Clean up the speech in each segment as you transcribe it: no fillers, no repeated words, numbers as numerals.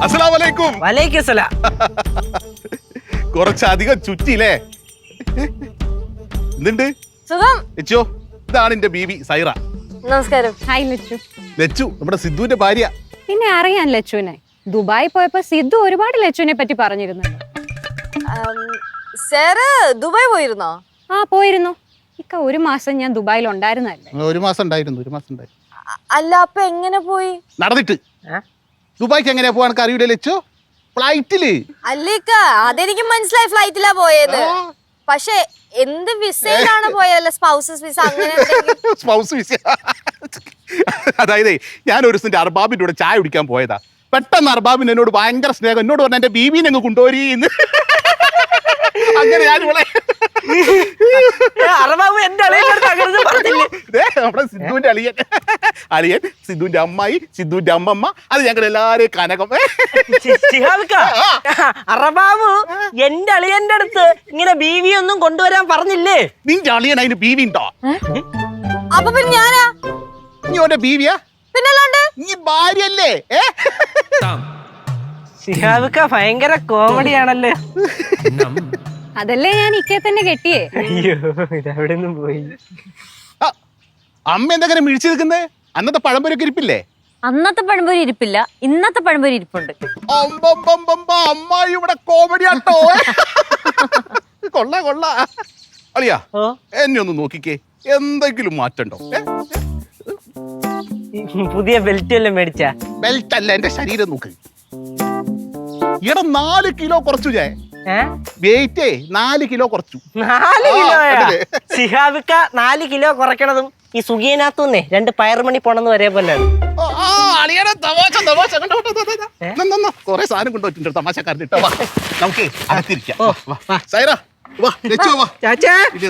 അസ്സലാമലൈക്കും. വലൈക്കും സലാം. കുറച്ചധികം ചുറ്റിയില്ലേ? എന്തുണ്ട് സുഖം. ലച്ചു, ഇതാണ് എന്റെ ബീബി സൈറ. നമസ്കാരം. ഹായ് ലച്ചു. ലച്ചു നമ്മുടെ സിദ്ധുവിന്റെ ഭാര്യ. പിന്നെ അറിയാൻ ലച്ചുവിനെ. ദുബായി പോയപ്പോ സിദ്ധു ഒരുപാട് ലച്ചുവിനെ പറ്റി പറഞ്ഞിരുന്നുണ്ട്. സാറ് ദുബായ് പോയിരുന്നോ? ആ പോയിരുന്നു. ഇക്ക ഒരു മാസം ഞാൻ ദുബായിൽ ഉണ്ടായിരുന്നല്ലേ. ഒരു മാസം ഉണ്ടായിരുന്നു. അല്ല, അപ്പൊ എങ്ങനെ പോയി? നടന്നിട്ട്. ദുബായിക്ക് എങ്ങനെയാ പോവാൻ അറിയില്ല ലച്ചു? ഫ്ലൈറ്റില്. അല്ലേക്ക അതെനിക്ക് മനസ്സിലായി, ഫ്ലൈറ്റിലാ പോയത്. പക്ഷെ എന്ത് വിസയിലാണ് പോയതല്ല? സ്പൗസസ് വിസ അങ്ങനെ സ്പൗസ് വിസ. അതായത് ഞാൻ ഒരു ദിവസം അർബാബിന്റെ കൂടെ ചായ കുടിക്കാൻ പോയതാ. പെട്ടെന്ന് അർബാബിന് എന്നോട് ഭയങ്കര സ്നേഹം. എന്നോട് പറഞ്ഞ എന്റെ ബീബീനെ അങ്ങ് കൊണ്ടുപോരീന്ന്. അങ്ങനെ ഞാനിവിടെ നമ്മുടെ സിദ്ധുവിന്റെ അളിയൻ സിദ്ധുവിന്റെ അമ്മായി, സിദ്ധുവിന്റെ അമ്മമ്മ, അത് ഞങ്ങൾ എല്ലാരെയും കനകം. അറബാബു എന്റെ അളിയന്റെ അടുത്ത് ഇങ്ങനെ ബീവി ഒന്നും കൊണ്ടുവരാൻ പറഞ്ഞില്ലേ? നിന്റെ അളിയൻ അതിന് ബീവി ഉണ്ടോ? അപ്പൊ പിന്നെ ഞാനാ? നീ ഓന്റെ ബീവിയാ? പിന്നല്ലാണ്ട് നീ ഭാര്യയല്ലേ? ശിഹാബിക്ക ഭയങ്കര കോമഡിയാണല്ലേ. അതല്ലേ ഞാൻ ഇക്കയെ തന്നെ കെട്ടിയേ. അയ്യോ, ഇതെവിടെ നിന്നും പോയി. അമ്മ എന്തെങ്കിലും മിഴിച്ചു നിൽക്കുന്നേ? അന്നത്തെ പഴംപൊരൊക്കെ ഇരിപ്പില്ലേ? അന്നത്തെ പഴംപൊരി ഇരിപ്പില്ല, ഇന്നത്തെ പഴംപൊരി ഇരിപ്പുണ്ട്. അമ്മായി ഇവിടെ കോമഡി ആട്ടോ. കൊള്ള അളിയാ, എന്നെ ഒന്ന് നോക്കിക്കേ, എന്തെങ്കിലും മാറ്റണ്ടോ? പുതിയ ബെൽറ്റ് എല്ലാം മേടിച്ച? ബെൽറ്റ് അല്ല, എന്റെ ശരീരം നോക്ക്. ഇവിടെ 4 കിലോ കുറച്ചു. വെയിറ്റേ 4 കിലോ കുറച്ചു. 4 കിലോ? ശിഹാബിക്ക 4 കിലോ കുറയ്ക്കണതും ഈ സുഖിയനകത്തുനിന്നേ 2 പയറുമണി പോണെന്ന് വരെ പോലെ. കൊറേ സാധനം കൊണ്ടുപോയിട്ടുണ്ട് തമാശക്കാരൻ. നമുക്ക് അകത്തിരിക്കാം.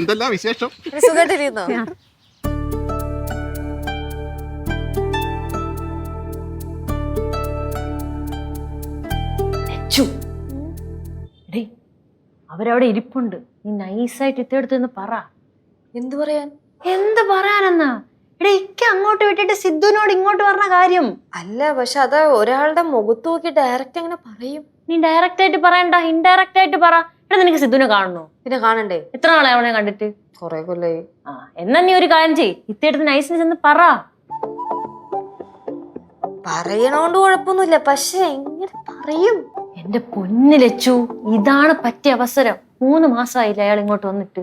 എന്തെല്ലാം വിശേഷം? സുഖമായിട്ടിരുന്നോ? അവരവിടെ ഇരിപ്പുണ്ട്. നീ നൈസായിട്ട് ഇത്തെടുത്ത് പറ. എന്ത് പറയാൻ? എന്ത് പറയാനെന്നാ? എടേ, ഇക്ക അങ്ങോട്ട് വിട്ടിട്ട് സിദ്ധുവിനോട് ഇങ്ങോട്ട് പറഞ്ഞ കാര്യം അല്ല. പക്ഷെ അത് ഒരാളുടെ മുഖത്ത് നോക്കി ഡയറക്റ്റ് എങ്ങനെ പറയും? നീ ഡയറക്റ്റ് ആയിട്ട് പറയണ്ട, ഇൻഡയറക്റ്റ് ആയിട്ട് പറ. എടാ, നിനക്ക് സിദ്ധുവിനെ കാണണോ? പിന്നെ കാണണ്ടേ? എത്ര നാളെ അവനെ കണ്ടിട്ട്? കൊറേ കൊല്ലായി. എന്നാ നീ ഒരു കാര്യം ചെയ്യ്, ഇത്തെടുത്ത് നൈസിന് ചെന്ന് പറ. പറയണോണ്ട് കുഴപ്പമൊന്നുമില്ല, പക്ഷെ എങ്ങനെ പറയും? എന്റെ പൊന്നു ലച്ചു, ഇതാണ് പറ്റിയ അവസരം. 3 മാസമായില്ല അയാൾ ഇങ്ങോട്ട് വന്നിട്ട്.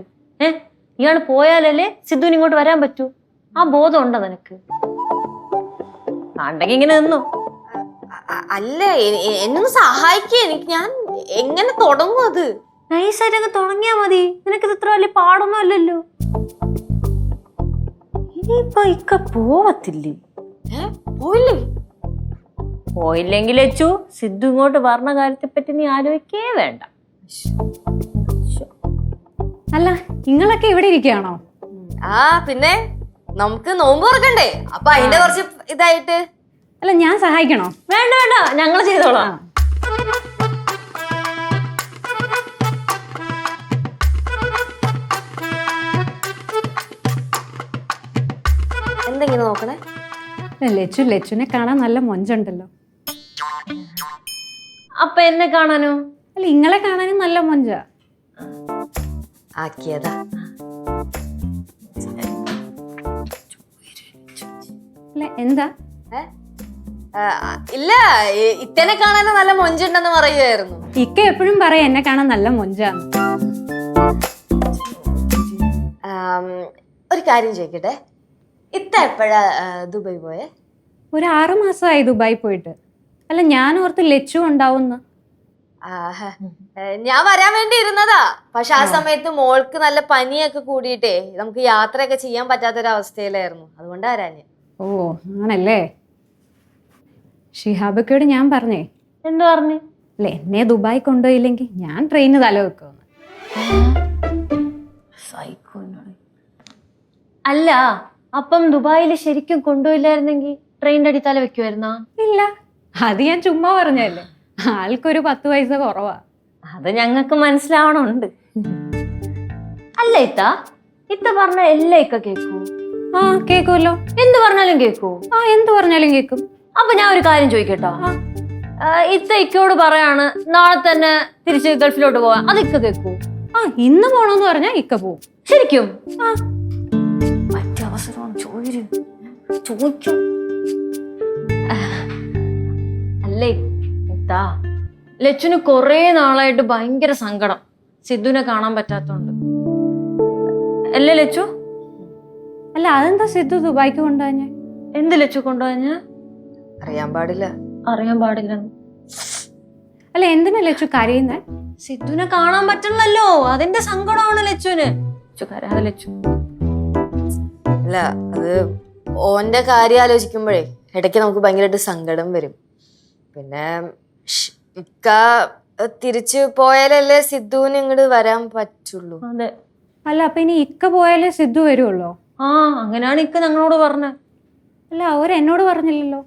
ഇയാള് പോയാലല്ലേ സിദ്ധുവിന് ഇങ്ങോട്ട് വരാൻ പറ്റൂ. ആ ബോധം ഉണ്ടോ നിനക്ക്? ആണ്ടെങ്കിൽ ഇങ്ങനെ നിന്നു. അല്ല, എന്നൊന്ന് സഹായിക്കേ. ഞാൻ എങ്ങനെ തുടങ്ങും? അത് നൈസായിട്ട് അങ്ങ് തുടങ്ങിയാ മതി. നിനക്കിത് ഇത്ര വലിയ പാടൊന്നും അല്ലല്ലോ. ഇനിയിപ്പൊ ഇക്ക പോവത്തില്ലേ? പോയില്ലേ? പോയില്ലെങ്കിൽ ലച്ചു, സിദ്ധു ഇങ്ങോട്ട് പറഞ്ഞ കാര്യത്തെ പറ്റി നീ ആലോചിക്കേ വേണ്ട. അല്ല, നിങ്ങളൊക്കെ ഇവിടെ ഇരിക്കുകയാണോ? പിന്നെ നമുക്ക് നോമ്പ് തുറക്കണ്ടേ, അപ്പൊ അതിന്റെ കുറച്ച് ഇതായിട്ട്. അല്ല, ഞാൻ സഹായിക്കണോ? വേണ്ട വേണ്ട, ഞങ്ങൾ ചെയ്തോളാം. എന്തെങ്കിലും നോക്കണേ? ലച്ചുനെ കാണാൻ നല്ല മൊഞ്ചുണ്ടല്ലോ. അപ്പൊ എന്നെ കാണാനോ? അല്ല, ഇങ്ങളെ കാണാനും നല്ല മൊഞ്ച ആക്കിയതാ. അല്ല, എന്താ? ഇല്ല, ഇത്തനെ കാണാനും നല്ല മൊഞ്ചുണ്ടെന്ന് പറയുമായിരുന്നു. ഇക്ക എപ്പോഴും പറയാം എന്നെ കാണാൻ നല്ല മൊഞ്ചാന്ന്. ഒരു കാര്യം ചോദിക്കട്ടെ, ഇത്ത എപ്പോഴാ ദുബായ് പോയേ? ഒരു 6 മാസമായി ദുബായി പോയിട്ട്. അല്ല, ഞാൻ ഓർത്ത് ലച്ചു ഉണ്ടാവുന്ന. ഞാൻ വരാൻ വേണ്ടി ഇരുന്നതാ. പക്ഷെ ആ സമയത്ത് മോൾക്ക് നല്ല പനിയൊക്കെ കൂടിയിട്ടേ നമുക്ക് യാത്രയൊക്കെ ചെയ്യാൻ പറ്റാത്തൊരവസ്ഥയിലായിരുന്നു. അതുകൊണ്ടാ വരാഞ്ഞ്. ഓ, ആണല്ലേ. ഷിഹാബക്കയോട് ഞാൻ പറഞ്ഞേ. എന്തു പറഞ്ഞു? അല്ല, എന്നെ ദുബായി കൊണ്ടുപോയില്ലെങ്കിൽ ഞാൻ ട്രെയിന് തല വെക്കുമെന്ന്. അല്ല, അപ്പം ദുബായിൽ ശരിക്കും കൊണ്ടുപോയില്ലായിരുന്നെങ്കിൽ ട്രെയിനിന്റെ അടി തല വെക്കുമായിരുന്നാ? ഇല്ല, അത് ഞാൻ ചുമ്മാ പറഞ്ഞല്ലേ. ആൾക്കൊരു 10 പൈസ കുറവാ. അത് ഞങ്ങൾക്ക് മനസ്സിലാവണുണ്ട്. അല്ല, ഇത്ത പറഞ്ഞ എല്ലാ ഇക്ക കേക്കൂ? ആ, കേക്കുമല്ലോ. എന്ത് പറഞ്ഞാലും കേക്കൂ? ആ, എന്ത് പറഞ്ഞാലും കേക്കും. അപ്പൊ ഞാൻ ഒരു കാര്യം ചോദിക്കട്ടോ? ഇത്ത ഇക്കയോട് പറയാണ് നാളെ തന്നെ തിരിച്ച് ഗൾഫിലോട്ട് പോവാൻ. അത് ഇക്ക കേൾക്കൂ? ആ ഇന്ന് പോണോന്ന് പറഞ്ഞാ ഇക്ക പോവും. ശരിക്കും ആ പറ്റിയ അവസരമാണ്. ചോദിക്കും. അല്ലേ ഇത്താ, ലച്ചുന് കൊറേ നാളായിട്ട് ഭയങ്കര സങ്കടം സിദ്ധുവിനെ കാണാൻ പറ്റാത്തോണ്ട്. അല്ലേ ലച്ചു? അല്ല അതെന്താ സിദ്ധു ദുബായിക്ക് കൊണ്ടുപോഞ്ഞേ? എന്ത് ലച്ചു കൊണ്ടുപോഞ്ഞ? അറിയാൻ പാടില്ല. അറിയാൻ പാടില്ലെന്ന്. അല്ല എന്തിനാ ലച്ചു കരയുന്നേ? സിദ്ധുവിനെ കാണാൻ പറ്റണല്ലോ, അതിന്റെ സങ്കടമാണ് ലച്ചുവിന്. ലച്ചു കരയാതെ ലച്ചു. അല്ല അത് ഓന്റെ കാര്യം ആലോചിക്കുമ്പോഴേ ഇടയ്ക്ക് നമുക്ക് ഭയങ്കരമായിട്ട് സങ്കടം വരും. പിന്നെ ഇക്ക തിരിച്ചു പോയാലല്ലേ സിദ്ധുവിന് ഇങ്ങോട്ട് വരാൻ പറ്റുള്ളൂ. അതെ. അല്ല അപ്പൊ ഇനി ഇക്ക പോയാലേ സിദ്ധു വരുള്ളോ? ആ അങ്ങനെയാണ് ഇക്ക ഞങ്ങളോട് പറഞ്ഞത്. അല്ല അവർ എന്നോട് പറഞ്ഞില്ലല്ലോ.